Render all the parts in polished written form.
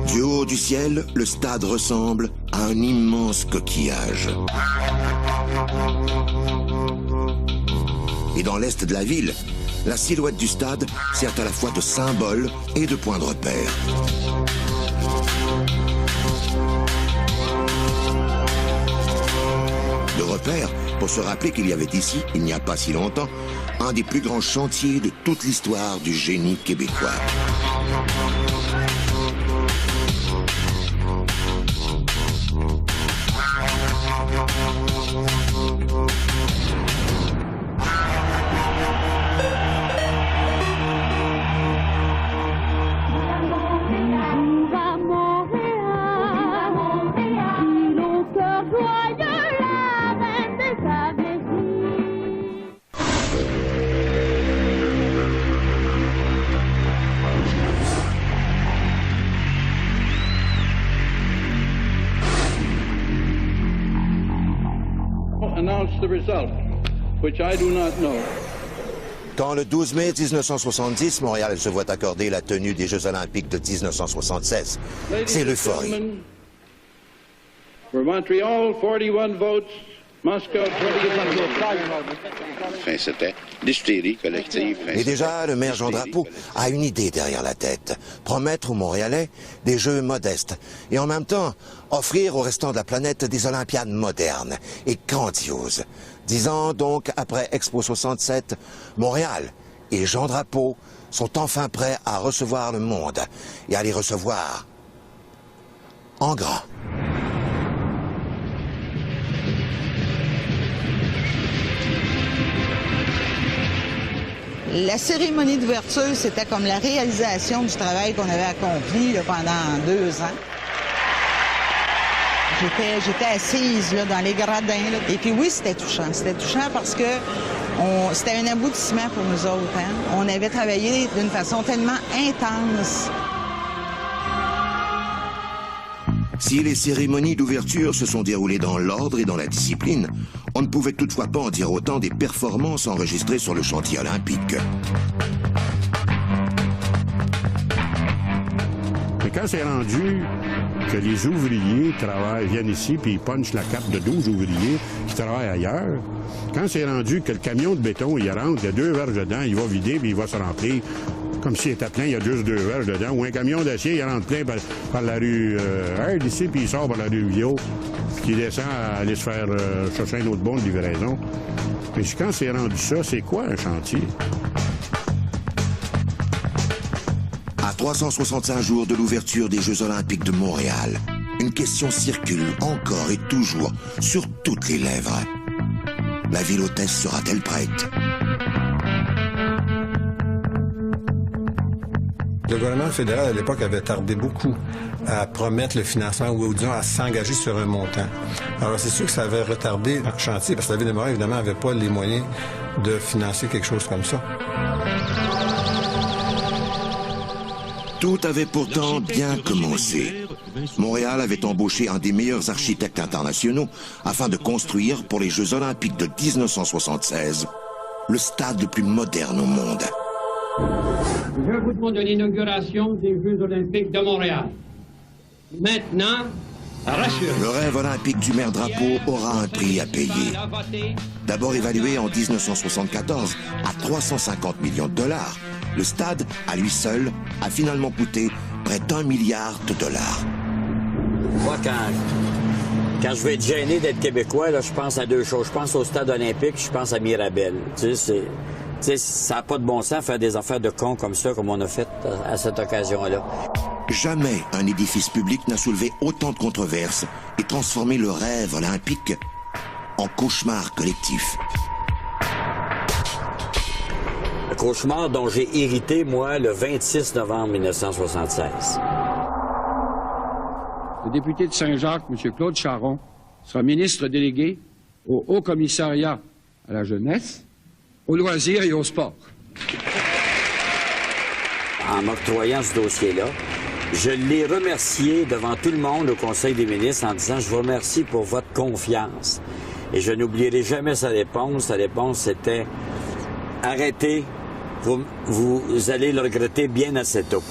Du haut du ciel, le stade ressemble à un immense coquillage. Et dans l'est de la ville, la silhouette du stade sert à la fois de symbole et de point de repère. De repère pour se rappeler qu'il y avait ici, il n'y a pas si longtemps, un des plus grands chantiers de toute l'histoire du génie québécois. Quand le 12 mai 1970, Montréal se voit accorder la tenue des Jeux olympiques de 1976, c'est l'euphorie. For Montreal, 41 votes. Moscow, 28. Enfin, c'était l'hystérie collective. Et déjà, le maire Jean Drapeau a une idée derrière la tête. Promettre aux Montréalais des Jeux modestes. Et en même temps, offrir aux restants de la planète des Olympiades modernes et grandioses. 10 ans donc après Expo 67, Montréal et Jean Drapeau sont enfin prêts à recevoir le monde. Et à les recevoir en grand. La cérémonie d'ouverture, c'était comme la réalisation du travail qu'on avait accompli là, pendant 2 ans. J'étais assise là, dans les gradins. Là. Et puis oui, c'était touchant. C'était touchant parce que c'était un aboutissement pour nous autres. Hein? On avait travaillé d'une façon tellement intense. Si les cérémonies d'ouverture se sont déroulées dans l'ordre et dans la discipline, on ne pouvait toutefois pas en dire autant des performances enregistrées sur le chantier olympique. Mais quand c'est rendu que les ouvriers viennent ici puis ils punchent la cape de 12 ouvriers qui travaillent ailleurs, quand c'est rendu que le camion de béton, il rentre, il y a 2 verges dedans, il va vider puis il va se remplir, comme s'il était plein, il y a juste 2 verges dedans, ou un camion d'acier, il rentre plein par la rue Heard ici, puis il sort par la rue Viau, puis il descend à aller se faire chercher un autre bon de livraison. Mais quand c'est rendu ça, c'est quoi un chantier? À 365 jours de l'ouverture des Jeux olympiques de Montréal, une question circule encore et toujours sur toutes les lèvres. La ville hôtesse sera-t-elle prête? Le gouvernement fédéral, à l'époque, avait tardé beaucoup à promettre le financement ou, disons, à s'engager sur un montant. Alors, c'est sûr que ça avait retardé le chantier, parce que la Ville de Montréal, évidemment, n'avait pas les moyens de financer quelque chose comme ça. Tout avait pourtant bien commencé. Montréal avait embauché un des meilleurs architectes internationaux afin de construire, pour les Jeux olympiques de 1976, le stade le plus moderne au monde. Je vous demande de l'inauguration des Jeux olympiques de Montréal. Maintenant, rassurez-vous. Le rêve olympique du maire Drapeau aura un prix à payer. D'abord évalué en 1974 à 350 millions de dollars, le stade, à lui seul, a finalement coûté près d'1 milliard de dollars. Moi, quand je vais être gêné d'être Québécois, là, je pense à 2 choses. Je pense au stade olympique, je pense à Mirabel. Tu sais, ça n'a pas de bon sens faire des affaires de cons comme ça, comme on a fait à cette occasion-là. Jamais un édifice public n'a soulevé autant de controverses et transformé le rêve olympique en cauchemar collectif. Le cauchemar dont j'ai hérité, moi, le 26 novembre 1976. Le député de Saint-Jacques, M. Claude Charron, sera ministre délégué au Haut Commissariat à la jeunesse, aux loisirs et au sport. En m'octroyant ce dossier-là, je l'ai remercié devant tout le monde au Conseil des ministres en disant « Je vous remercie pour votre confiance ». Et je n'oublierai jamais sa réponse. Sa réponse, c'était « Arrêtez, vous allez le regretter bien assez tôt ».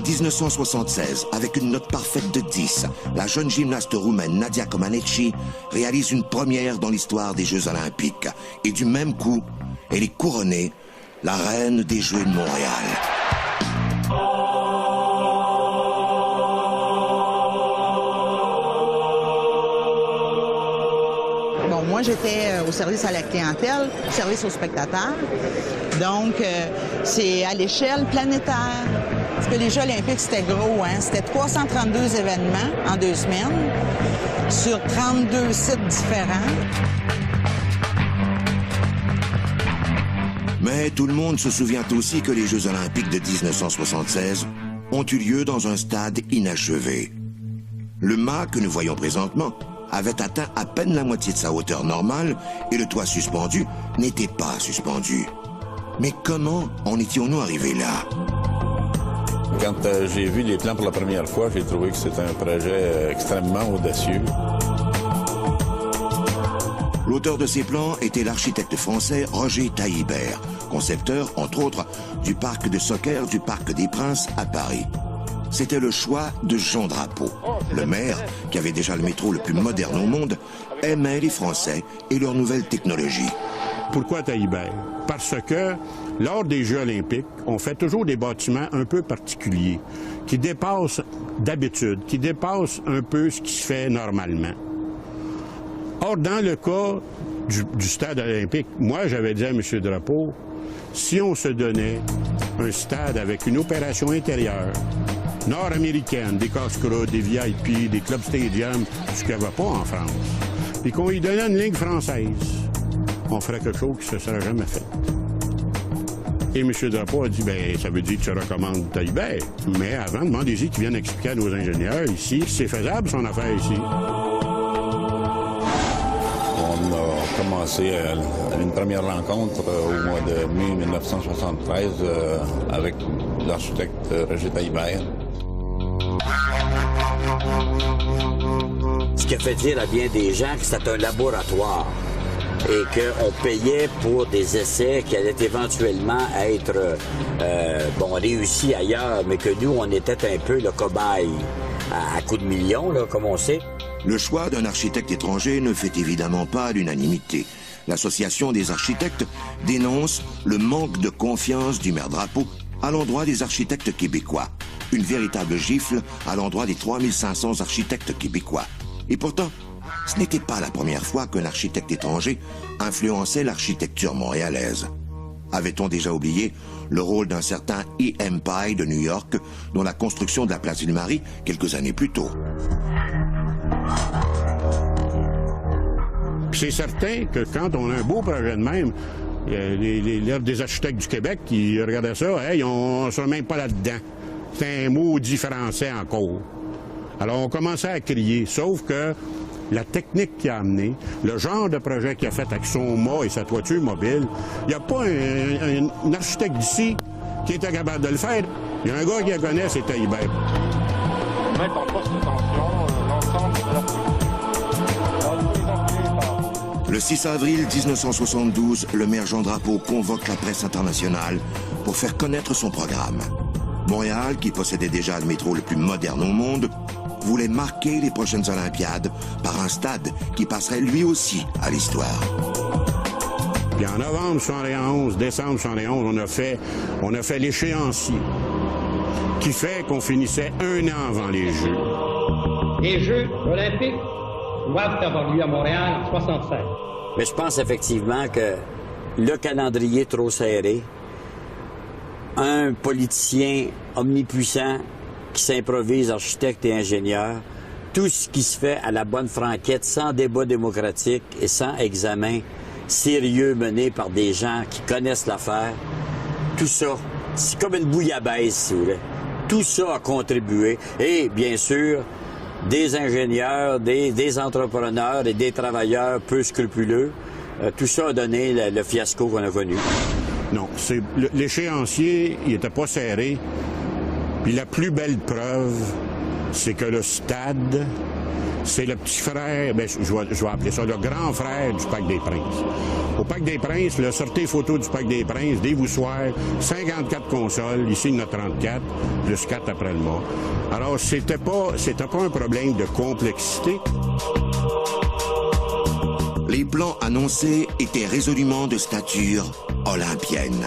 1976, avec une note parfaite de 10, la jeune gymnaste roumaine Nadia Comaneci réalise une première dans l'histoire des Jeux Olympiques. Et du même coup, elle est couronnée la reine des Jeux de Montréal. Bon, moi, j'étais au service à la clientèle, service aux spectateurs. Donc, c'est à l'échelle planétaire. Parce que les Jeux olympiques, c'était gros, hein? C'était 332 événements en 2 semaines sur 32 sites différents. Mais tout le monde se souvient aussi que les Jeux olympiques de 1976 ont eu lieu dans un stade inachevé. Le mât que nous voyons présentement avait atteint à peine la moitié de sa hauteur normale et le toit suspendu n'était pas suspendu. Mais comment en étions-nous arrivés là? Quand j'ai vu les plans pour la première fois, j'ai trouvé que c'était un projet extrêmement audacieux. L'auteur de ces plans était l'architecte français Roger Taillibert, concepteur, entre autres, du parc de soccer du Parc des Princes à Paris. C'était le choix de Jean Drapeau. Le maire, qui avait déjà le métro le plus moderne au monde, aimait les Français et leurs nouvelles technologies. Pourquoi Taillibert? Parce que, lors des Jeux olympiques, on fait toujours des bâtiments un peu particuliers, qui dépassent d'habitude, qui dépassent un peu ce qui se fait normalement. Or, dans le cas du stade olympique, moi, j'avais dit à M. Drapeau, si on se donnait un stade avec une opération intérieure, nord-américaine, des casse-croûtes, des VIP, des clubs stadium, ce qu'il n'y avait pas en France, puis qu'on lui donnait une ligne française, on ferait quelque chose qui ne se serait jamais fait. Et M. Drapeau a dit, bien, ça veut dire que tu recommandes Taillibert. Mais avant, demandez-y qu'ils viennent expliquer à nos ingénieurs ici si c'est faisable, son affaire ici. On a commencé une première rencontre au mois de mai 1973 avec l'architecte Roger Taillibert. Ce qui a fait dire à bien des gens que c'était un laboratoire et qu'on payait pour des essais qui allaient éventuellement être réussis ailleurs, mais que nous, on était un peu le cobaye à coups de millions, là, comme on sait. Le choix d'un architecte étranger ne fait évidemment pas l'unanimité. L'Association des architectes dénonce le manque de confiance du maire Drapeau à l'endroit des architectes québécois. Une véritable gifle à l'endroit des 3500 architectes québécois. Et pourtant, ce n'était pas la première fois qu'un architecte étranger influençait l'architecture montréalaise. Avait-on déjà oublié le rôle d'un certain E.M. Pye de New York dans la construction de la place Ville-Marie quelques années plus tôt? C'est certain que quand on a un beau projet de même, des architectes du Québec qui regardaient ça, hey, on ne sera même pas là-dedans. C'est un maudit français encore. Alors on commençait à crier, sauf que la technique qu'il a amenée, le genre de projet qu'il a fait avec son mât et sa toiture mobile, il n'y a pas un architecte d'ici qui était capable de le faire. Il y a un gars qui la connaît, c'est Taillibert. Mettre en poste de tension l'ensemble de la... Le 6 avril 1972, le maire Jean Drapeau convoque la presse internationale pour faire connaître son programme. Montréal, qui possédait déjà le métro le plus moderne au monde, voulait marquer les prochaines Olympiades par un stade qui passerait lui aussi à l'histoire. Puis en novembre 71, décembre 71, on a fait l'échéancier, qui fait qu'on finissait 1 an avant les Jeux. Les Jeux olympiques doivent avoir lieu à Montréal en 1976. Mais je pense effectivement que le calendrier trop serré, un politicien omnipuissant qui s'improvise architecte et ingénieur, tout ce qui se fait à la bonne franquette, sans débat démocratique et sans examen sérieux mené par des gens qui connaissent l'affaire, tout ça, c'est comme une bouillabaisse, si vous voulez. Tout ça a contribué. Et, bien sûr, des ingénieurs, des entrepreneurs et des travailleurs peu scrupuleux, tout ça a donné le fiasco qu'on a connu. Non, l'échéancier, il n'était pas serré. Puis la plus belle preuve, c'est que le stade c'est le petit frère, je vais appeler ça le grand frère du Parc des Princes. Au Parc des Princes, là, sortez photos du Parc des Princes, des voussoirs, 54 consoles, ici il y en a 34, plus 4 après le mois. Alors, c'était pas un problème de complexité. Les plans annoncés étaient résolument de stature olympienne.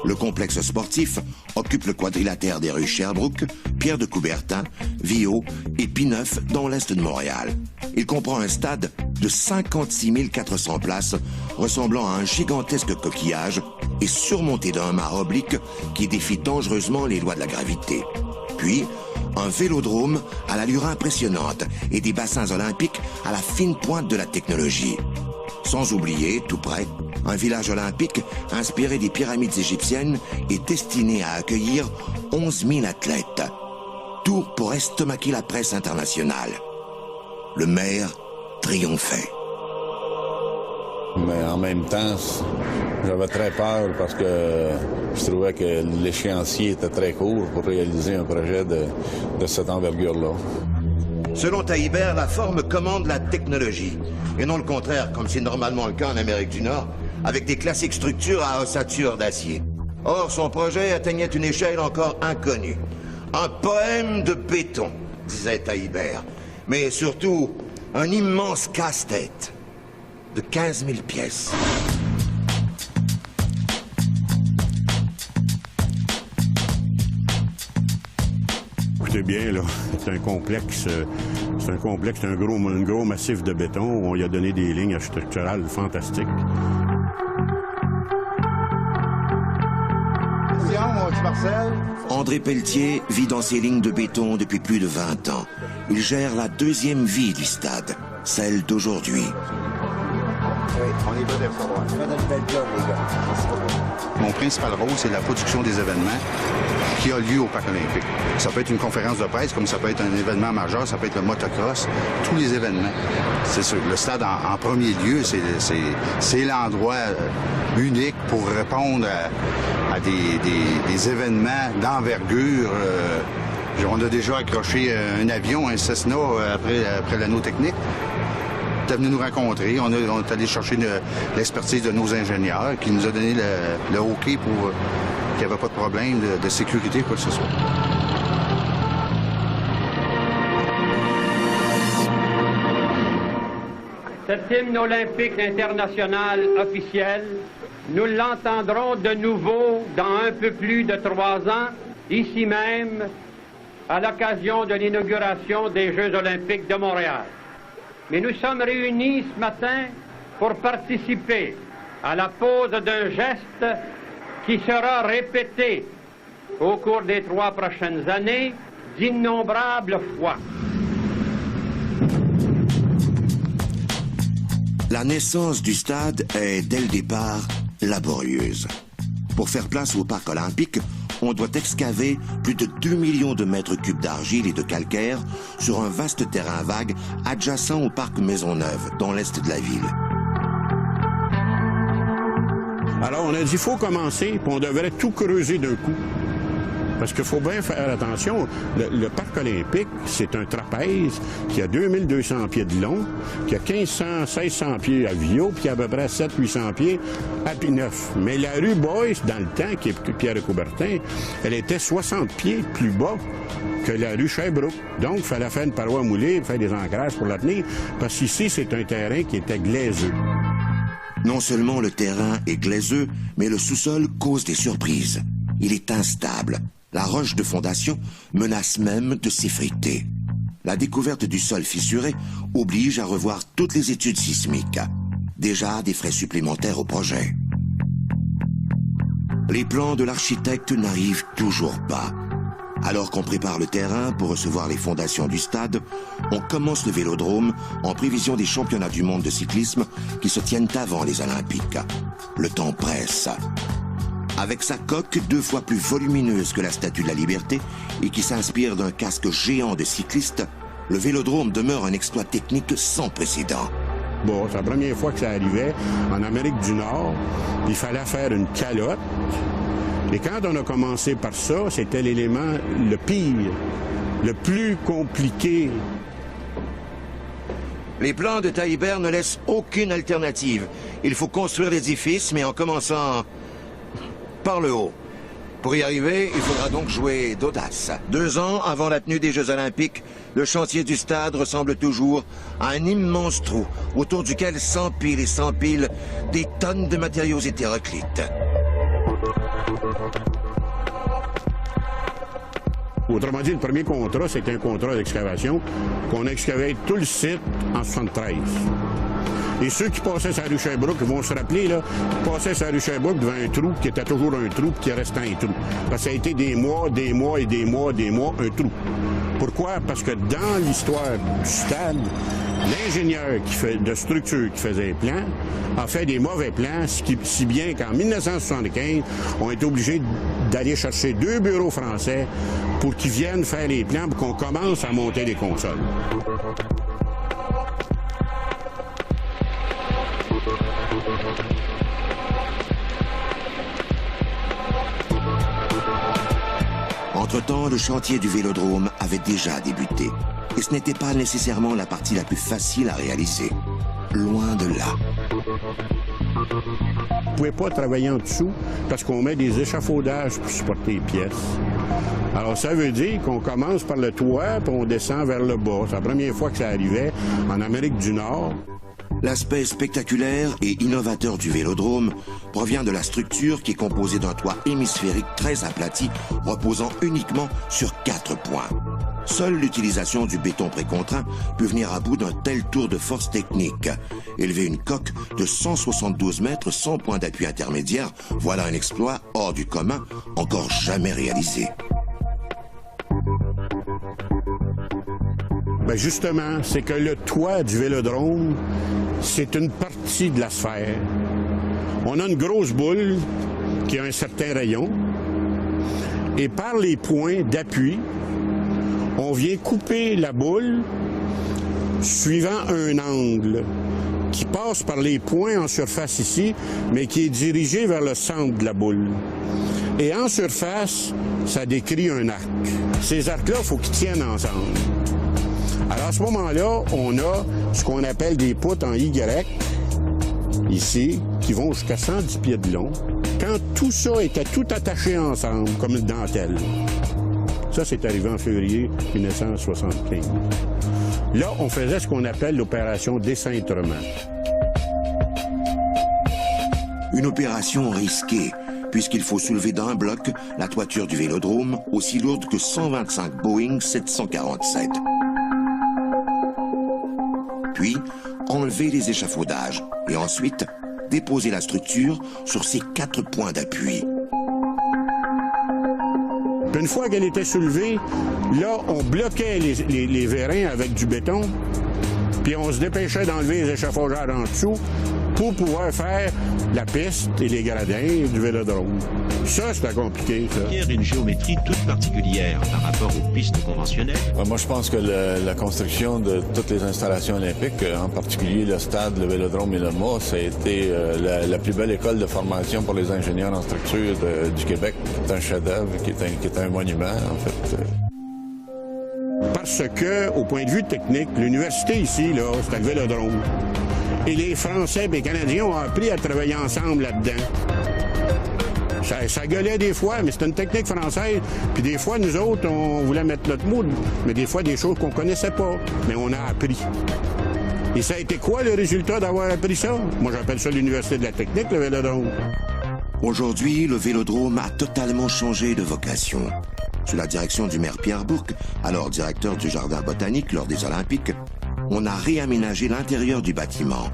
Le complexe sportif occupe le quadrilatère des rues Sherbrooke, Pierre de Coubertin, Viault et Pineuf dans l'est de Montréal. Il comprend un stade de 56 400 places ressemblant à un gigantesque coquillage et surmonté d'un mât oblique qui défie dangereusement les lois de la gravité. Puis, un vélodrome à l'allure impressionnante et des bassins olympiques à la fine pointe de la technologie. Sans oublier, tout près, un village olympique inspiré des pyramides égyptiennes et destiné à accueillir 11 000 athlètes. Tout pour estomaquer la presse internationale. Le maire triomphait. Mais en même temps, j'avais très peur parce que je trouvais que l'échéancier était très court pour réaliser un projet de cette envergure-là. Selon Taillibert, la forme commande la technologie, et non le contraire, comme c'est normalement le cas en Amérique du Nord, avec des classiques structures à ossature d'acier. Or, son projet atteignait une échelle encore inconnue. Un poème de béton, disait Taillibert, mais surtout un immense casse-tête de 15 000 pièces. Écoutez bien, là, c'est un complexe, un gros massif de béton où on lui a donné des lignes architecturales fantastiques. André Pelletier vit dans ces lignes de béton depuis plus de 20 ans. Il gère la deuxième vie du stade, celle d'aujourd'hui. Oui, on est prêt de recevoir. Faites un bel job, les gars. Mon principal rôle, c'est la production des événements qui a lieu au Parc olympique. Ça peut être une conférence de presse, comme ça peut être un événement majeur, ça peut être le motocross, tous les événements. C'est sûr, le stade, en premier lieu, c'est l'endroit unique pour répondre à des événements d'envergure. On a déjà accroché un avion, un Cessna, après l'anneau technique. On est venu nous rencontrer, on est allé chercher l'expertise de nos ingénieurs qui nous a donné le OK pour qu'il n'y avait pas de problème de sécurité, quoi que ce soit. Cet hymne olympique international officiel, nous l'entendrons de nouveau dans un peu plus de 3 ans, ici même, à l'occasion de l'inauguration des Jeux olympiques de Montréal. Mais nous sommes réunis ce matin pour participer à la pose d'un geste qui sera répété au cours des 3 prochaines années d'innombrables fois. La naissance du stade est, dès le départ, laborieuse. Pour faire place au Parc olympique, on doit excaver plus de 2 millions de mètres cubes d'argile et de calcaire sur un vaste terrain vague adjacent au Parc Maisonneuve, dans l'est de la ville. Alors, on a dit, il faut commencer, puis on devrait tout creuser d'un coup. Parce qu'il faut bien faire attention. Le Parc olympique, c'est un trapèze qui a 2200 pieds de long, qui a 1600 pieds à Viault, puis à peu près 700-800 pieds à Pineuf. Mais la rue Boyce, dans le temps, qui est Pierre de Coubertin, elle était 60 pieds plus bas que la rue Sherbrooke. Donc, il fallait faire une paroi moulée, faire des ancrages pour la tenir, parce qu'ici, c'est un terrain qui était glaiseux. Non seulement le terrain est glaiseux, mais le sous-sol cause des surprises. Il est instable. La roche de fondation menace même de s'effriter. La découverte du sol fissuré oblige à revoir toutes les études sismiques. Déjà des frais supplémentaires au projet. Les plans de l'architecte n'arrivent toujours pas. Alors qu'on prépare le terrain pour recevoir les fondations du stade, on commence le vélodrome en prévision des championnats du monde de cyclisme qui se tiennent avant les Olympiques. Le temps presse. Avec sa coque 2 fois plus volumineuse que la Statue de la Liberté et qui s'inspire d'un casque géant de cycliste, le vélodrome demeure un exploit technique sans précédent. Bon, c'est la première fois que ça arrivait en Amérique du Nord. Il fallait faire une calotte. Et quand on a commencé par ça, c'était l'élément le pire, le plus compliqué Les plans de Taillibert ne laissent aucune alternative. Il faut construire l'édifice, mais en commençant par le haut. Pour y arriver, il faudra donc jouer d'audace. 2 ans avant la tenue des Jeux Olympiques, le chantier du stade ressemble toujours à un immense trou autour duquel s'empilent et s'empilent des tonnes de matériaux hétéroclites. Autrement dit, le premier contrat, c'était un contrat d'excavation qu'on excavait tout le site en 1973. Et ceux qui passaient sur la rue Sherbrooke vont se rappeler, là, passaient sur la rue Sherbrooke devant un trou qui était toujours un trou qui restait un trou. Parce que ça a été des mois, un trou. Pourquoi? Parce que dans l'histoire du stade, l'ingénieur de structure qui faisait les plans a fait des mauvais plans, si bien qu'en 1975, on est obligé d'aller chercher 2 bureaux français pour qu'ils viennent faire les plans pour qu'on commence à monter les consoles. Entre-temps, le chantier du Vélodrome avait déjà débuté. Et ce n'était pas nécessairement la partie la plus facile à réaliser. Loin de là. On ne pouvait pas travailler en dessous parce qu'on met des échafaudages pour supporter les pièces. Alors, ça veut dire qu'on commence par le toit puis on descend vers le bas. C'est la première fois que ça arrivait en Amérique du Nord. L'aspect spectaculaire et innovateur du Vélodrome provient de la structure qui est composée d'un toit hémisphérique très aplati, reposant uniquement sur 4 points. Seule l'utilisation du béton précontraint peut venir à bout d'un tel tour de force technique. Élever une coque de 172 mètres sans point d'appui intermédiaire, voilà un exploit hors du commun, encore jamais réalisé. Bien justement, c'est que le toit du Vélodrome, c'est une partie de la sphère. On a une grosse boule qui a un certain rayon, et par les points d'appui, on vient couper la boule suivant un angle qui passe par les points en surface ici, mais qui est dirigé vers le centre de la boule. Et en surface, ça décrit un arc. Ces arcs-là, il faut qu'ils tiennent ensemble. Alors à ce moment-là, on a ce qu'on appelle des poutres en Y, ici, qui vont jusqu'à 110 pieds de long. Quand tout ça était tout attaché ensemble, comme une dentelle. Ça, c'est arrivé en février 1975. Là, on faisait ce qu'on appelle l'opération d'écintrement. Une opération risquée, puisqu'il faut soulever d'un bloc la toiture du Vélodrome, aussi lourde que 125 Boeing 747. Puis, enlever les échafaudages et ensuite déposer la structure sur ses 4 points d'appui. Une fois qu'elle était soulevée, là, on bloquait les vérins avec du béton, puis on se dépêchait d'enlever les échafaudages en dessous pour pouvoir faire la piste et les gradins du Vélodrome. Ça, c'était compliqué, ça. Une géométrie toute particulière par rapport aux pistes conventionnelles. Moi, je pense que la construction de toutes les installations olympiques, en particulier le stade, le Vélodrome et le mât, ça a été la plus belle école de formation pour les ingénieurs en structure du Québec. C'est un chef-d'œuvre, qui est un monument, en fait. Parce que, au point de vue technique, l'université ici, là, c'était le Vélodrome. Et les Français et les Canadiens ont appris à travailler ensemble là-dedans. Ça gueulait des fois, mais c'était une technique française. Puis des fois, nous autres, on voulait mettre notre moule, mais des fois, des choses qu'on connaissait pas. Mais on a appris. Et ça a été quoi le résultat d'avoir appris ça? Moi, j'appelle ça l'Université de la technique, le Vélodrome. Aujourd'hui, le Vélodrome a totalement changé de vocation. Sous la direction du maire Pierre Bourque, alors directeur du Jardin botanique lors des Olympiques, on a réaménagé l'intérieur du bâtiment.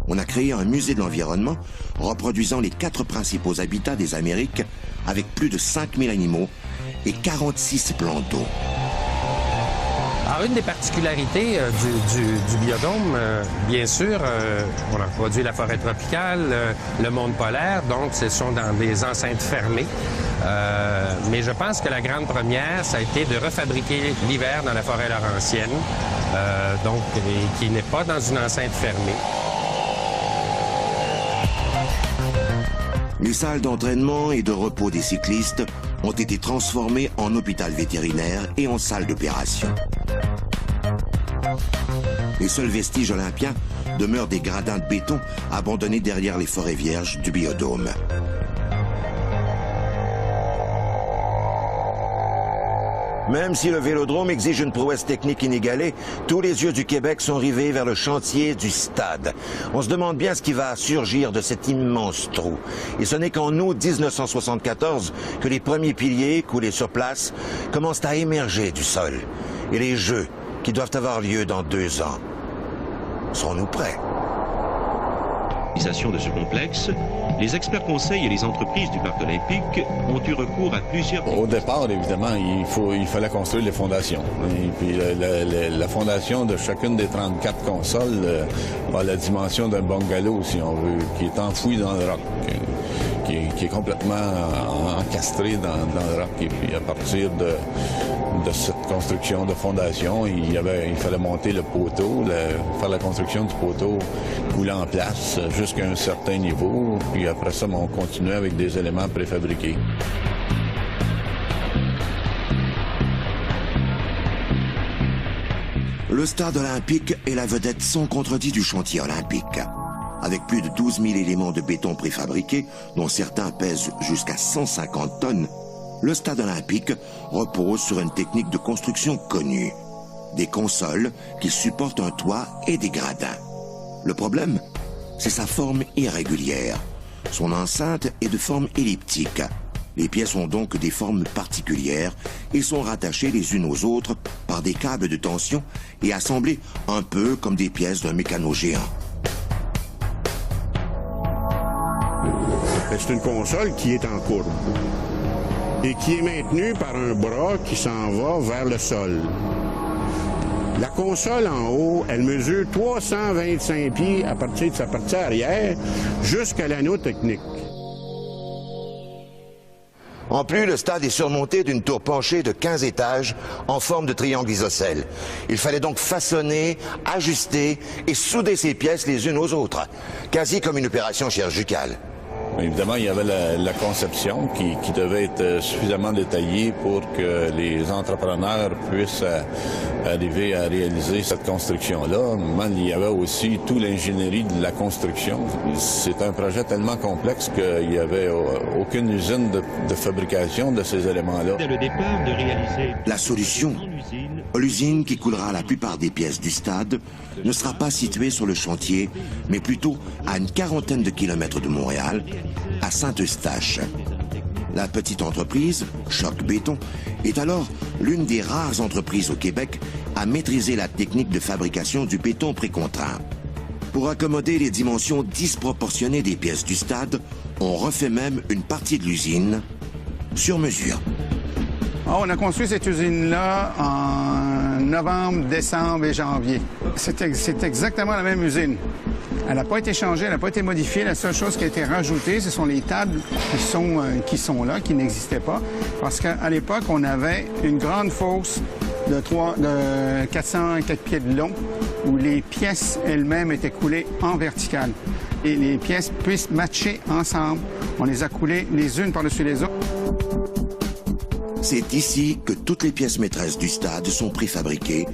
On a créé un musée de l'environnement reproduisant les 4 principaux habitats des Amériques avec plus de 5000 animaux et 46 plans d'eau. Alors, une des particularités du biodôme, bien sûr, on a produit la forêt tropicale, le monde polaire, donc ce sont dans des enceintes fermées. Mais je pense que la grande première, ça a été de refabriquer l'hiver dans la forêt laurentienne, et qui n'est pas dans une enceinte fermée. Les salles d'entraînement et de repos des cyclistes ont été transformées en hôpital vétérinaire et en salle d'opération. Les seuls vestiges olympiens demeurent des gradins de béton abandonnés derrière les forêts vierges du biodôme. Même si le Vélodrome exige une prouesse technique inégalée, tous les yeux du Québec sont rivés vers le chantier du stade. On se demande bien ce qui va surgir de cet immense trou. Et ce n'est qu'en août 1974 que les premiers piliers, coulés sur place, commencent à émerger du sol. Et les Jeux, qui doivent avoir lieu dans 2 ans, serons-nous prêts? De ce complexe, les experts conseils et les entreprises du parc olympique ont eu recours à plusieurs... Au départ, évidemment, il fallait construire les fondations. Et puis la fondation de chacune des 34 consoles a la dimension d'un bungalow, si on veut, qui est enfoui dans le roc, qui est complètement encastré dans le roc. Et puis à partir de cette construction de fondation, il fallait monter le poteau, faire la construction du poteau coulant en place jusqu'à un certain niveau. Puis après ça, on continuait avec des éléments préfabriqués. Le stade olympique est la vedette sans contredit du chantier olympique. Avec plus de 12 000 éléments de béton préfabriqués, dont certains pèsent jusqu'à 150 tonnes, le stade olympique repose sur une technique de construction connue. Des consoles qui supportent un toit et des gradins. Le problème, c'est sa forme irrégulière. Son enceinte est de forme elliptique. Les pièces ont donc des formes particulières et sont rattachées les unes aux autres par des câbles de tension et assemblées un peu comme des pièces d'un mécano géant. C'est une console qui est en courbe et qui est maintenue par un bras qui s'en va vers le sol. La console en haut, elle mesure 325 pieds à partir de sa partie arrière jusqu'à l'anneau technique. En plus, le stade est surmonté d'une tour penchée de 15 étages en forme de triangle isocèle. Il fallait donc façonner, ajuster et souder ces pièces les unes aux autres, quasi comme une opération chirurgicale. Évidemment, il y avait la conception qui devait être suffisamment détaillée pour que les entrepreneurs puissent arriver à réaliser cette construction-là. Mais il y avait aussi toute l'ingénierie de la construction. C'est un projet tellement complexe qu'il n'y avait aucune usine de fabrication de ces éléments-là. Dès le départ de réaliser... La solution, l'usine qui coulera la plupart des pièces du stade, ne sera pas située sur le chantier, mais plutôt à une quarantaine de kilomètres de Montréal, à Saint-Eustache. La petite entreprise, Choc Béton, est alors l'une des rares entreprises au Québec à maîtriser la technique de fabrication du béton précontraint. Pour accommoder les dimensions disproportionnées des pièces du stade, on refait même une partie de l'usine sur mesure. On a construit cette usine-là en novembre, décembre et janvier. C'est exactement la même usine. Elle n'a pas été changée, elle n'a pas été modifiée. La seule chose qui a été rajoutée, ce sont les tables qui sont là, qui n'existaient pas. Parce qu'à l'époque, on avait une grande fosse de 404 pieds de long où les pièces elles-mêmes étaient coulées en verticale. Et les pièces puissent matcher ensemble. On les a coulées les unes par-dessus les autres. C'est ici que toutes les pièces maîtresses du stade sont préfabriquées,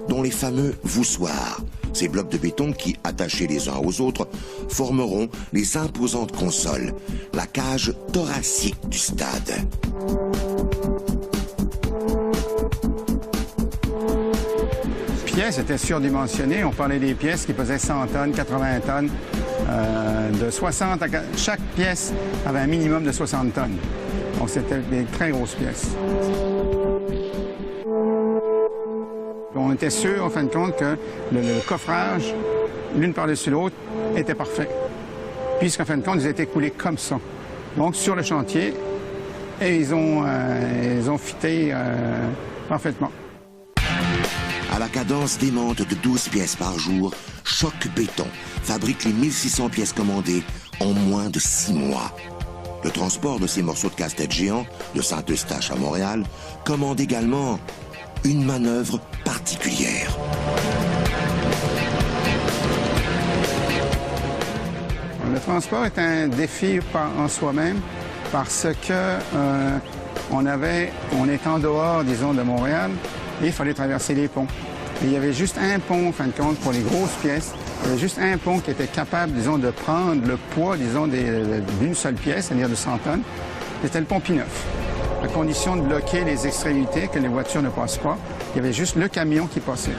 dont les fameux voussoirs. Ces blocs de béton qui, attachés les uns aux autres, formeront les imposantes consoles, la cage thoracique du stade. Les pièces étaient surdimensionnées. On parlait des pièces qui pesaient 100 tonnes, 80 tonnes. De 60 à... Chaque pièce avait un minimum de 60 tonnes. Donc, c'était des très grosses pièces. On était sûr, en fin de compte, que le coffrage, l'une par-dessus l'autre, était parfait. Puisqu'en fin de compte, ils étaient coulés comme ça. Donc, sur le chantier, et ils ont fité parfaitement. À la cadence démente de 12 pièces par jour, Choc Béton fabrique les 1600 pièces commandées en moins de 6 mois. Le transport de ces morceaux de casse-tête géants de Saint-Eustache à Montréal commande également une manœuvre particulière. Le transport est un défi en soi-même parce que on est en dehors, disons, de Montréal et il fallait traverser les ponts. Et il y avait juste un pont, en fin de compte, pour les grosses pièces. Il y avait juste un pont qui était capable, disons, de prendre le poids, disons, d'une seule pièce, c'est-à-dire de 100 tonnes. C'était le pont Pineuf. À condition de bloquer les extrémités, que les voitures ne passent pas, il y avait juste le camion qui passait.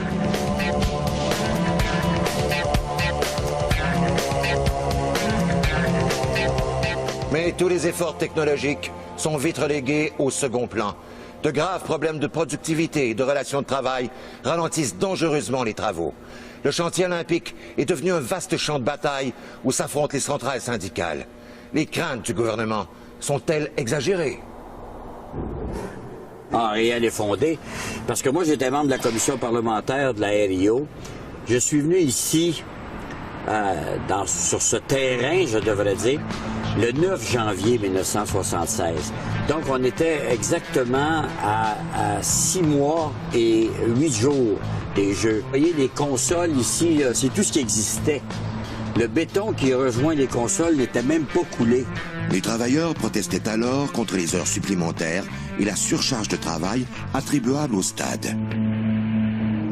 Mais tous les efforts technologiques sont vite relégués au second plan. De graves problèmes de productivité et de relations de travail ralentissent dangereusement les travaux. Le chantier olympique est devenu un vaste champ de bataille où s'affrontent les centrales syndicales. Les craintes du gouvernement sont-elles exagérées? Ah, réel et fondé. Parce que moi, j'étais membre de la commission parlementaire de la RIO. Je suis venu ici, sur ce terrain, je devrais dire, le 9 janvier 1976. Donc, on était exactement à 6 mois et 8 jours des Jeux. Vous voyez, les consoles ici, c'est tout ce qui existait. Le béton qui rejoint les consoles n'était même pas coulé. Les travailleurs protestaient alors contre les heures supplémentaires et la surcharge de travail attribuable au stade.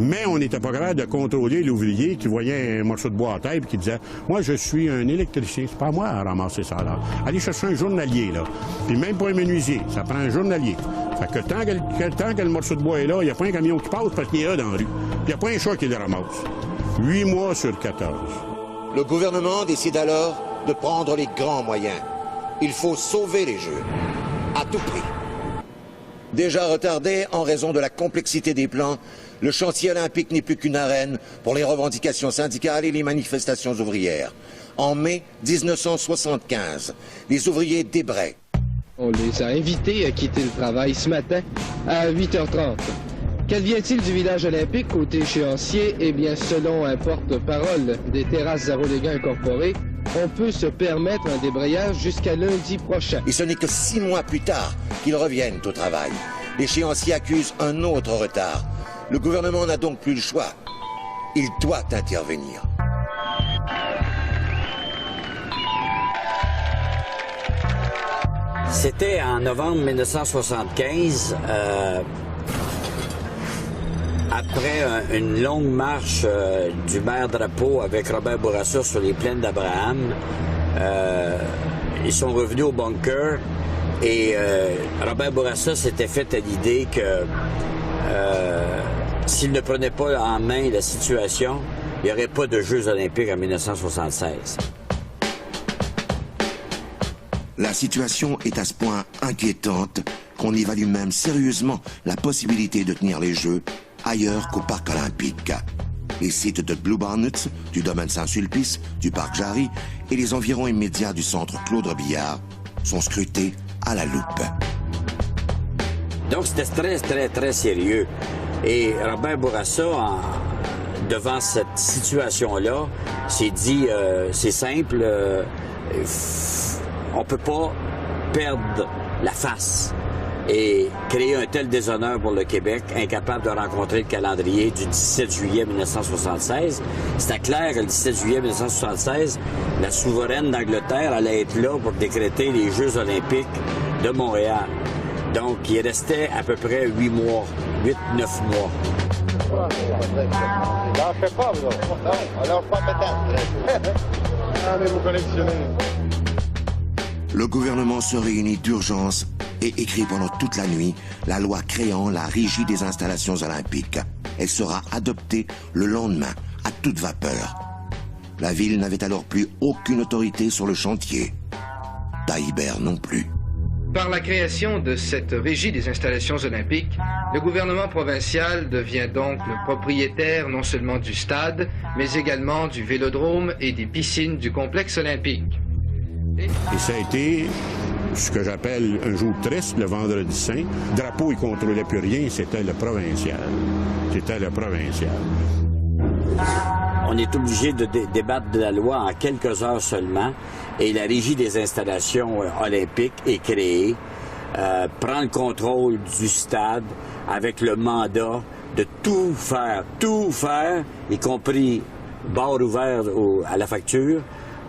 Mais on n'était pas capable de contrôler l'ouvrier qui voyait un morceau de bois à terre et qui disait « Moi, je suis un électricien, c'est pas à moi à ramasser ça là. Allez chercher un journalier, là. Puis même pas un menuisier, ça prend un journalier. Fait que tant que le morceau de bois est là, il n'y a pas un camion qui passe parce qu'il est là dans la rue. Il n'y a pas un chat qui le ramasse. 8 mois sur 14. Le gouvernement décide alors de prendre les grands moyens. Il faut sauver les Jeux, à tout prix. Déjà retardé en raison de la complexité des plans, le chantier olympique n'est plus qu'une arène pour les revendications syndicales et les manifestations ouvrières. En mai 1975, les ouvriers d'Ébraye. On les a invités à quitter le travail ce matin à 8h30. Qu'advient-il du village olympique côté échéancier? Eh bien, selon un porte-parole des Terrasses Arolégan Incorporées, on peut se permettre un débrayage jusqu'à lundi prochain. Et ce n'est que 6 mois plus tard qu'ils reviennent au travail. L'échéancier accuse un autre retard. Le gouvernement n'a donc plus le choix. Il doit intervenir. C'était en novembre 1975, après une longue marche du maire Drapeau avec Robert Bourassa sur les plaines d'Abraham. Ils sont revenus au bunker et Robert Bourassa s'était fait à l'idée que s'il ne prenait pas en main la situation, il n'y aurait pas de Jeux olympiques en 1976. La situation est à ce point inquiétante qu'on évalue même sérieusement la possibilité de tenir les Jeux ailleurs qu'au Parc olympique. Les sites de Bluebonnets, du domaine Saint-Sulpice, du Parc Jarry et les environs immédiats du centre Claude Robillard sont scrutés à la loupe. Donc c'était très sérieux. Et Robert Bourassa, devant cette situation-là, s'est dit, c'est simple, on peut pas perdre la face et créer un tel déshonneur pour le Québec, incapable de rencontrer le calendrier du 17 juillet 1976. C'était clair que le 17 juillet 1976, la souveraine d'Angleterre allait être là pour décréter les Jeux olympiques de Montréal. Donc, il restait à peu près 8 mois, 8-9 mois. Lâchez pas, vous autres. On lâche pas peut-être. Allez vous collectionner. Le gouvernement se réunit d'urgence et écrit pendant toute la nuit la loi créant la Régie des installations olympiques. Elle sera adoptée le lendemain, à toute vapeur. La ville n'avait alors plus aucune autorité sur le chantier. Taillibert non plus. Par la création de cette Régie des installations olympiques, le gouvernement provincial devient donc le propriétaire non seulement du stade, mais également du vélodrome et des piscines du complexe olympique. Et ça a été ce que j'appelle un jour triste, le vendredi saint. Drapeau, il ne contrôlait plus rien, c'était le provincial. C'était le provincial. On est obligé de débattre de la loi en quelques heures seulement et la Régie des installations olympiques est créée, prend le contrôle du stade avec le mandat de tout faire, y compris barre ouvert à la facture,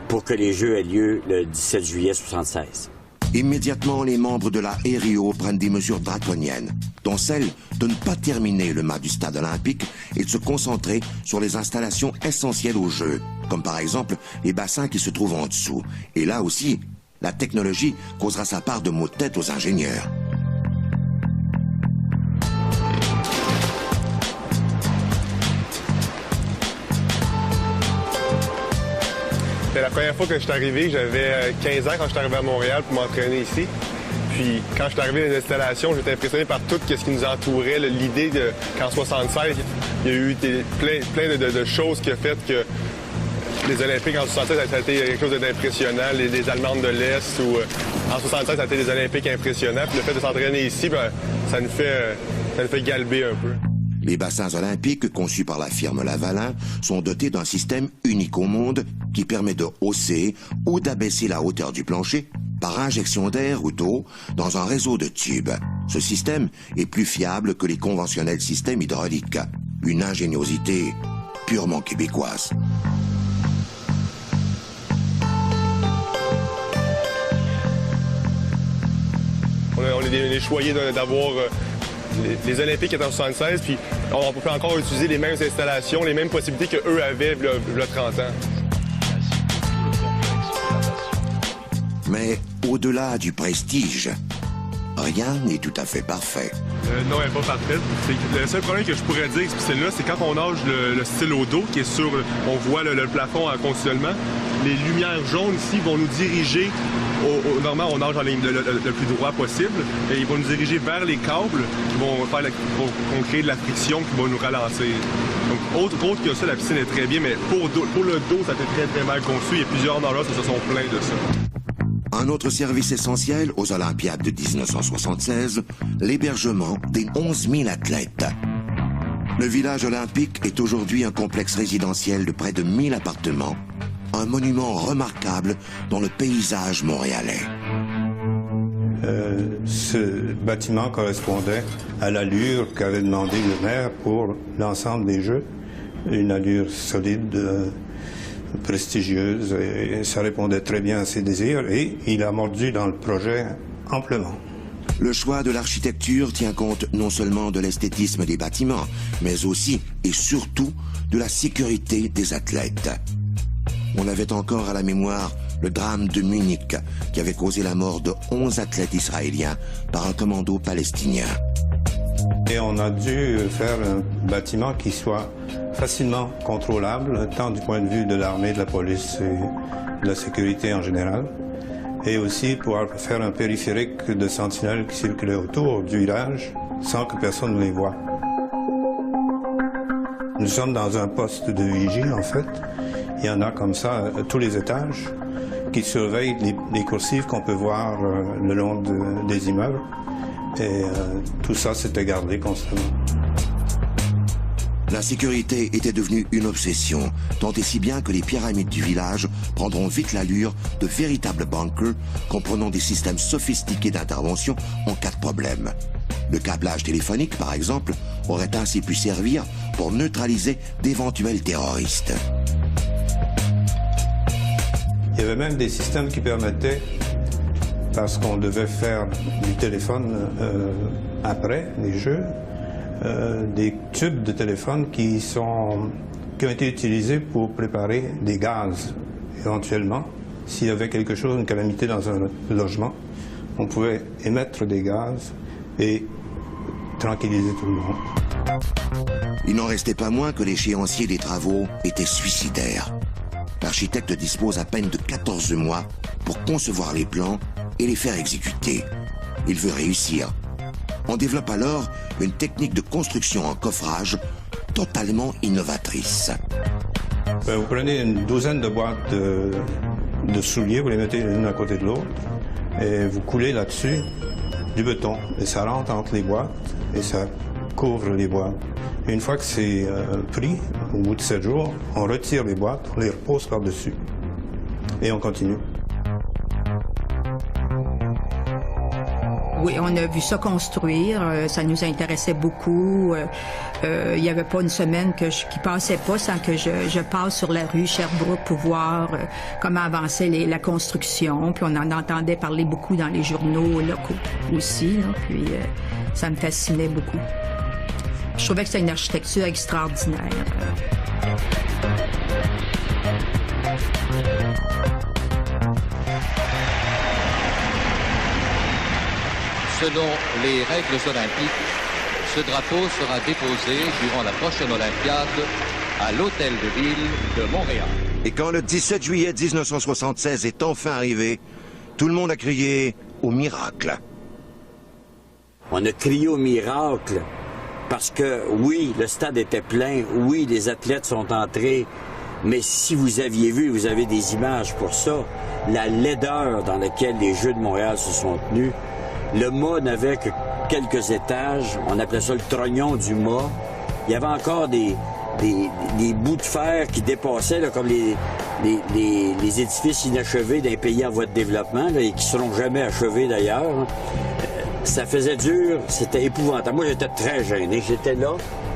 pour que les Jeux aient lieu le 17 juillet 1976. Immédiatement, les membres de la RIO prennent des mesures draconiennes. dont celle de ne pas terminer le mât du stade olympique et de se concentrer sur les installations essentielles au jeu, comme par exemple les bassins qui se trouvent en dessous. Et là aussi, la technologie causera sa part de maux de tête aux ingénieurs. C'est la première fois que je suis arrivé, j'avais 15 ans quand je suis arrivé à Montréal pour m'entraîner ici. Puis quand je suis arrivé dans l'installation, j'étais impressionné par tout ce qui nous entourait. L'idée qu'en 76, il y a eu plein de choses qui ont fait que les Olympiques en 76, ça a été quelque chose d'impressionnant. Les Allemandes de l'Est, ou en 76, ça a été des Olympiques impressionnants. Puis le fait de s'entraîner ici, ça nous fait galber un peu. Les bassins olympiques conçus par la firme Lavalin sont dotés d'un système unique au monde qui permet de hausser ou d'abaisser la hauteur du plancher par injection d'air ou d'eau dans un réseau de tubes. Ce système est plus fiable que les conventionnels systèmes hydrauliques. Une ingéniosité purement québécoise. On est choyés d'avoir les Olympiques étaient en 76, puis on peut encore utiliser les mêmes installations, les mêmes possibilités qu'eux avaient il y a 30 ans. Mais au-delà du prestige, rien n'est tout à fait parfait. Non, elle n'est pas parfaite. Le seul problème que je pourrais dire, c'est quand on nage le stylo d'eau, qui est sur, on voit le plafond en conditionnement, les lumières jaunes ici vont nous diriger, normalement on nage en ligne le plus droit possible, et ils vont nous diriger vers les câbles qui vont créer de la friction qui va nous ralentir. Donc autre que ça, la piscine est très bien, mais pour le dos, ça a été très très mal conçu. Il y a plusieurs nageurs qui se sont plaints de ça. Un autre service essentiel aux Olympiades de 1976, l'hébergement des 11 000 athlètes. Le village olympique est aujourd'hui un complexe résidentiel de près de 1000 appartements, un monument remarquable dans le paysage montréalais. Ce bâtiment correspondait à l'allure qu'avait demandé le maire pour l'ensemble des Jeux, une allure solide, prestigieuse, et ça répondait très bien à ses désirs, et il a mordu dans le projet amplement. Le choix de l'architecture tient compte non seulement de l'esthétisme des bâtiments, mais aussi et surtout de la sécurité des athlètes. On avait encore à la mémoire le drame de Munich, qui avait causé la mort de 11 athlètes israéliens par un commando palestinien. Et on a dû faire un bâtiment qui soit facilement contrôlable, tant du point de vue de l'armée, de la police et de la sécurité en général, et aussi pouvoir faire un périphérique de sentinelles qui circulait autour du village sans que personne ne les voie. Nous sommes dans un poste de vigie, en fait. Il y en a comme ça à tous les étages qui surveillent les coursives qu'on peut voir le long des immeubles. Et tout ça, c'était gardé constamment. La sécurité était devenue une obsession, tant et si bien que les pyramides du village prendront vite l'allure de véritables bunkers comprenant des systèmes sophistiqués d'intervention en cas de problème. Le câblage téléphonique, par exemple, aurait ainsi pu servir pour neutraliser d'éventuels terroristes. Il y avait même des systèmes qui permettaient, parce qu'on devait faire du téléphone après les Jeux, des tubes de téléphone qui ont été utilisés pour préparer des gaz, éventuellement. S'il y avait quelque chose, une calamité dans un logement, on pouvait émettre des gaz et tranquilliser tout le monde. Il n'en restait pas moins que l'échéancier des travaux était suicidaire. L'architecte dispose à peine de 14 mois pour concevoir les plans et les faire exécuter. Il veut réussir. On développe alors une technique de construction en coffrage totalement innovatrice. Vous prenez une douzaine de boîtes de souliers, vous les mettez l'une à côté de l'autre, et vous coulez là-dessus du béton. Et ça rentre entre les boîtes et ça couvre les boîtes. Et une fois que c'est pris, au bout de 7 jours, on retire les boîtes, on les repose par-dessus. Et on continue. Oui, on a vu ça construire. Ça nous intéressait beaucoup. Il n'y avait pas une semaine qui passait pas sans que je passe sur la rue Sherbrooke pour voir comment avançait la construction. Puis on en entendait parler beaucoup dans les journaux locaux aussi. Là. Puis ça me fascinait beaucoup. Je trouvais que c'était une architecture extraordinaire. Selon les règles olympiques, ce drapeau sera déposé durant la prochaine Olympiade à l'Hôtel de Ville de Montréal. Et quand le 17 juillet 1976 est enfin arrivé, tout le monde a crié au miracle. On a crié au miracle parce que, oui, le stade était plein, oui, les athlètes sont entrés, mais si vous aviez vu, vous avez des images pour ça, la laideur dans laquelle les Jeux de Montréal se sont tenus. Le mât n'avait que quelques étages. On appelait ça le trognon du mât. Il y avait encore des bouts de fer qui dépassaient, là, comme les édifices inachevés d'un pays en voie de développement, là, et qui ne seront jamais achevés d'ailleurs. Ça faisait dur, c'était épouvantable. Moi, j'étais très gêné. J'étais là,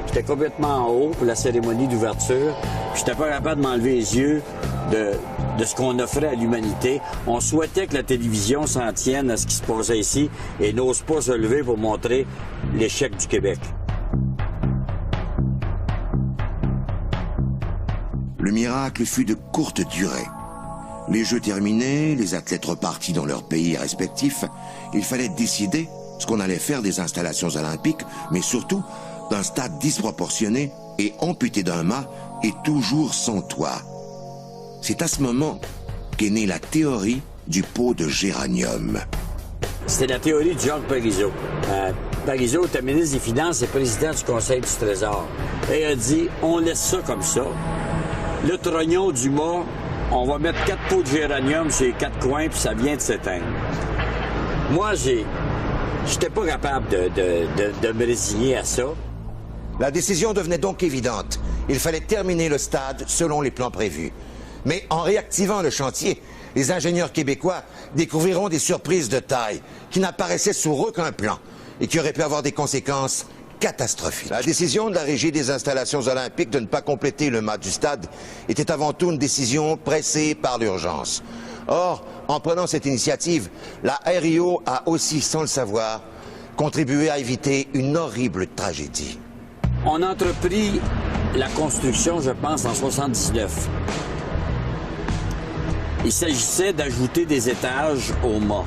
j'étais complètement en haut pour la cérémonie d'ouverture. J'étais pas capable de m'enlever les yeux de ce qu'on offrait à l'humanité. On souhaitait que la télévision s'en tienne à ce qui se passait ici et n'ose pas se lever pour montrer l'échec du Québec. Le miracle fut de courte durée. Les Jeux terminés, les athlètes repartis dans leurs pays respectifs, il fallait décider ce qu'on allait faire des installations olympiques, mais surtout d'un stade disproportionné et amputé d'un mât et toujours sans toit. C'est à ce moment qu'est née la théorie du pot de géranium. C'était la théorie de Jacques Parizeau. Parizeau était ministre des Finances et président du Conseil du Trésor. Et il a dit, on laisse ça comme ça. Le trognon du mât, on va mettre 4 pots de géranium sur les 4 coins, puis ça vient de s'éteindre. Moi, j'étais pas capable de me résigner à ça. La décision devenait donc évidente. Il fallait terminer le stade selon les plans prévus. Mais en réactivant le chantier, les ingénieurs québécois découvriront des surprises de taille qui n'apparaissaient sur aucun plan et qui auraient pu avoir des conséquences catastrophiques. La décision de la Régie des installations olympiques de ne pas compléter le mât du stade était avant tout une décision pressée par l'urgence. Or, en prenant cette initiative, la RIO a aussi, sans le savoir, contribué à éviter une horrible tragédie. On a entrepris la construction, je pense, en 1979. Il s'agissait d'ajouter des étages au mât.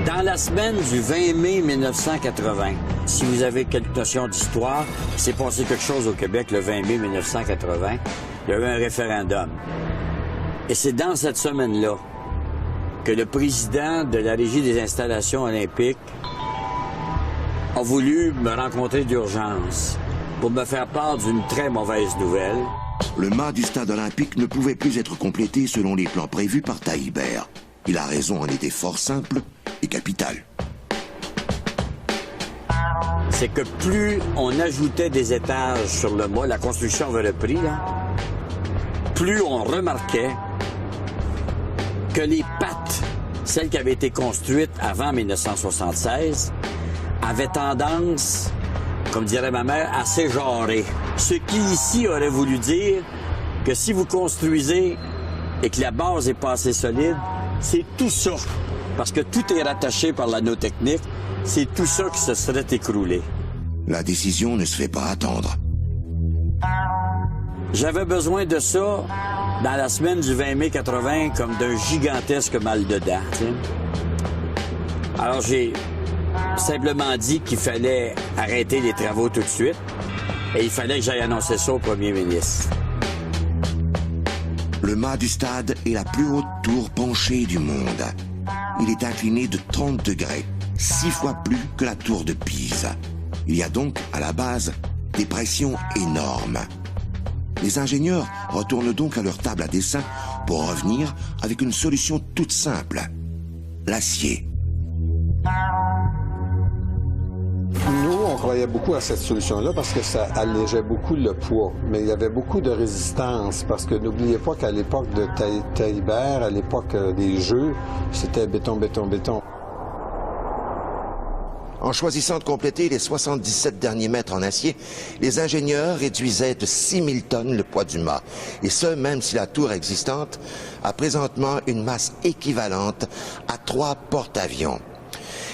Dans la semaine du 20 mai 1980, si vous avez quelques notions d'histoire, il s'est passé quelque chose au Québec le 20 mai 1980. Il y a eu un référendum. Et c'est dans cette semaine-là que le président de la Régie des installations olympiques a voulu me rencontrer d'urgence pour me faire part d'une très mauvaise nouvelle. Le mât du stade olympique ne pouvait plus être complété selon les plans prévus par Taillibert. Et la raison en était fort simple et capitale. C'est que plus on ajoutait des étages sur le mât, la construction avait repris, là, plus on remarquait que les pattes, celles qui avaient été construites avant 1976, avaient tendance, comme dirait ma mère, à s'éjarrer. Ce qui ici aurait voulu dire que si vous construisez et que la base est pas assez solide, c'est tout ça, parce que tout est rattaché par l'anneau technique, c'est tout ça qui se serait écroulé. La décision ne se fait pas attendre. J'avais besoin de ça dans la semaine du 20 mai 80 comme d'un gigantesque mal de dents. T'sais. Alors j'ai simplement dit qu'il fallait arrêter les travaux tout de suite et il fallait que j'aille annoncer ça au premier ministre. Le mât du stade est la plus haute tour penchée du monde. Il est incliné de 30 degrés, 6 fois plus que la tour de Pise. Il y a donc, à la base, des pressions énormes. Les ingénieurs retournent donc à leur table à dessin pour revenir avec une solution toute simple. L'acier. Nous, on croyait beaucoup à cette solution-là parce que ça allégeait beaucoup le poids. Mais il y avait beaucoup de résistance parce que n'oubliez pas qu'à l'époque de Taillibert, à l'époque des Jeux, c'était béton, béton, béton. En choisissant de compléter les 77 derniers mètres en acier, les ingénieurs réduisaient de 6 000 tonnes le poids du mât. Et ce, même si la tour existante a présentement une masse équivalente à 3 porte-avions.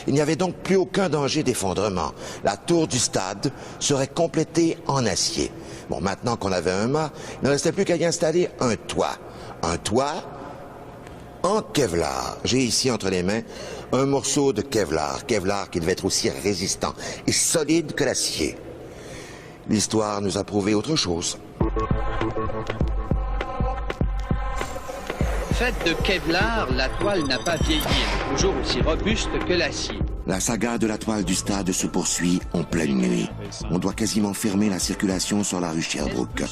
Il n'y avait donc plus aucun danger d'effondrement. La tour du stade serait complétée en acier. Bon, maintenant qu'on avait un mât, il ne restait plus qu'à y installer un toit. Un toit en Kevlar. J'ai ici entre les mains un morceau de Kevlar. Kevlar qui devait être aussi résistant et solide que l'acier. L'histoire nous a prouvé autre chose. Faite de Kevlar, la toile n'a pas vieilli. Elle est toujours aussi robuste que l'acier. La saga de la toile du stade se poursuit en pleine nuit. On doit quasiment fermer la circulation sur la rue Sherbrooke.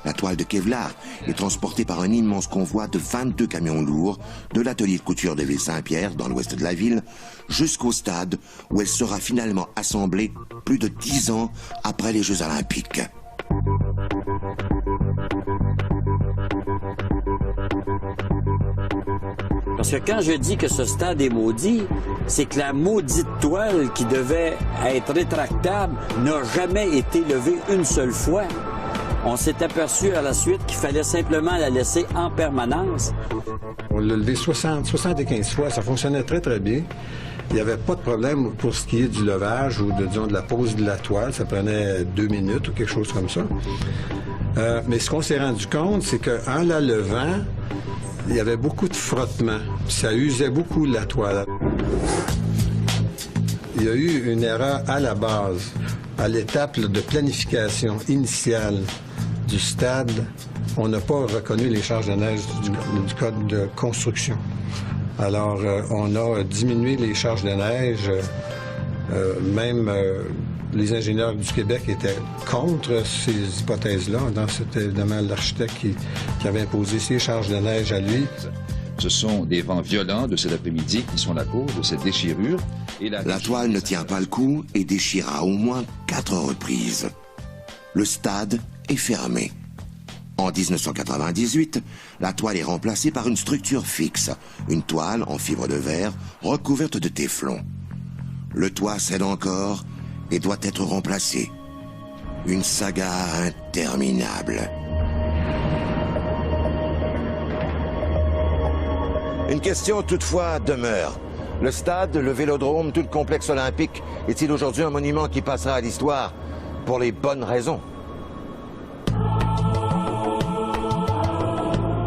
La toile de Kevlar est transportée par un immense convoi de 22 camions lourds de l'atelier de couture de Ville-Saint-Pierre, dans l'ouest de la ville, jusqu'au stade où elle sera finalement assemblée plus de 10 ans après les Jeux olympiques. Parce que quand je dis que ce stade est maudit, c'est que la maudite toile qui devait être rétractable n'a jamais été levée une seule fois. On s'est aperçu à la suite qu'il fallait simplement la laisser en permanence. On l'a levé 75 fois, ça fonctionnait très très bien. Il n'y avait pas de problème pour ce qui est du levage ou de la pose de la toile. Ça prenait 2 minutes ou quelque chose comme ça. Mais ce qu'on s'est rendu compte, c'est qu'en la levant, il y avait beaucoup de frottement. Ça usait beaucoup la toile. Il y a eu une erreur à la base, à l'étape de planification initiale du stade. On n'a pas reconnu les charges de neige du code de construction. Alors, on a diminué les charges de neige. Même les ingénieurs du Québec étaient contre ces hypothèses-là. C'était évidemment l'architecte qui avait imposé ces charges de neige à lui. Ce sont des vents violents de cet après-midi qui sont la cause de cette déchirure. Et la toile ne tient pas le coup et déchire à au moins 4 reprises. Le stade est fermé. En 1998, la toile est remplacée par une structure fixe, une toile en fibre de verre recouverte de téflon. Le toit cède encore et doit être remplacé. Une saga interminable. Une question toutefois demeure. Le stade, le Vélodrome, tout le complexe olympique est-il aujourd'hui un monument qui passera à l'histoire pour les bonnes raisons?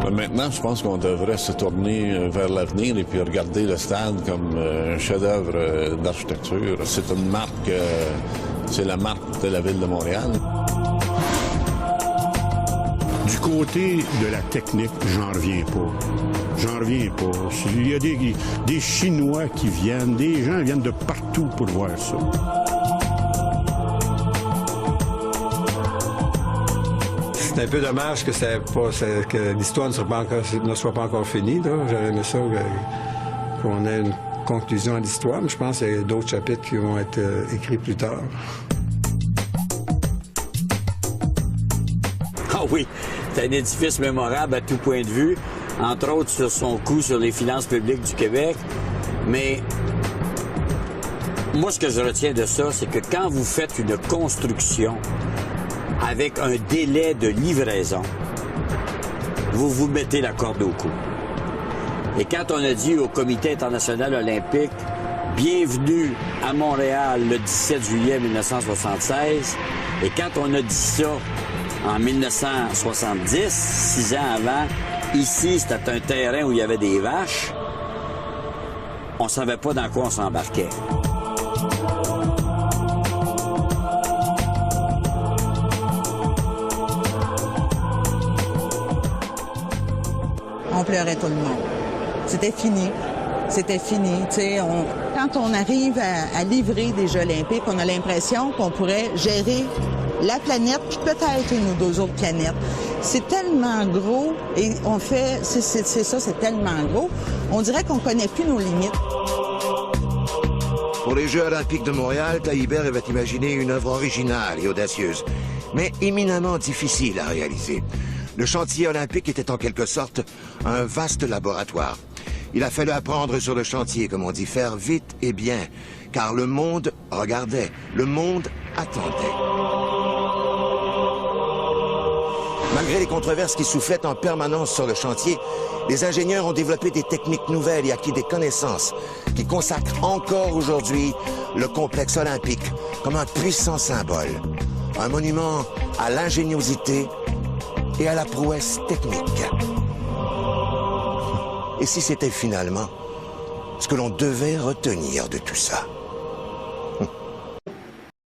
Maintenant, je pense qu'on devrait se tourner vers l'avenir et puis regarder le stade comme un chef-d'œuvre d'architecture. C'est une marque, c'est la marque de la ville de Montréal. Du côté de la technique, j'en reviens pas. J'en reviens pas. Il y a des Chinois qui viennent, des gens viennent de partout pour voir ça. C'est un peu dommage que l'histoire ne soit pas encore finie. J'aurais aimé ça qu'on ait une conclusion à l'histoire, mais je pense qu'il y a d'autres chapitres qui vont être écrits plus tard. Ah oui, c'est un édifice mémorable à tout point de vue, entre autres sur son coût sur les finances publiques du Québec. Mais moi, ce que je retiens de ça, c'est que quand vous faites une construction avec un délai de livraison, vous vous mettez la corde au cou. Et quand on a dit au Comité international olympique « Bienvenue à Montréal le 17 juillet 1976 », et quand on a dit ça en 1970, 6 ans avant, ici, c'était un terrain où il y avait des vaches, on savait pas dans quoi on s'embarquait. On pleurait tout le monde. C'était fini. C'était fini. Quand on arrive à livrer des Jeux olympiques, on a l'impression qu'on pourrait gérer la planète, puis peut-être une ou deux autres planètes. C'est tellement gros, et on fait... c'est tellement gros. On dirait qu'on connaît plus nos limites. Pour les Jeux olympiques de Montréal, Taillibert avait imaginé une œuvre originale et audacieuse, mais éminemment difficile à réaliser. Le chantier olympique était en quelque sorte un vaste laboratoire. Il a fallu apprendre sur le chantier, comme on dit, faire vite et bien, car le monde regardait, le monde attendait. Malgré les controverses qui soufflaient en permanence sur le chantier, les ingénieurs ont développé des techniques nouvelles et acquis des connaissances qui consacrent encore aujourd'hui le complexe olympique comme un puissant symbole, un monument à l'ingéniosité et à la prouesse technique. Et si c'était finalement ce que l'on devait retenir de tout ça?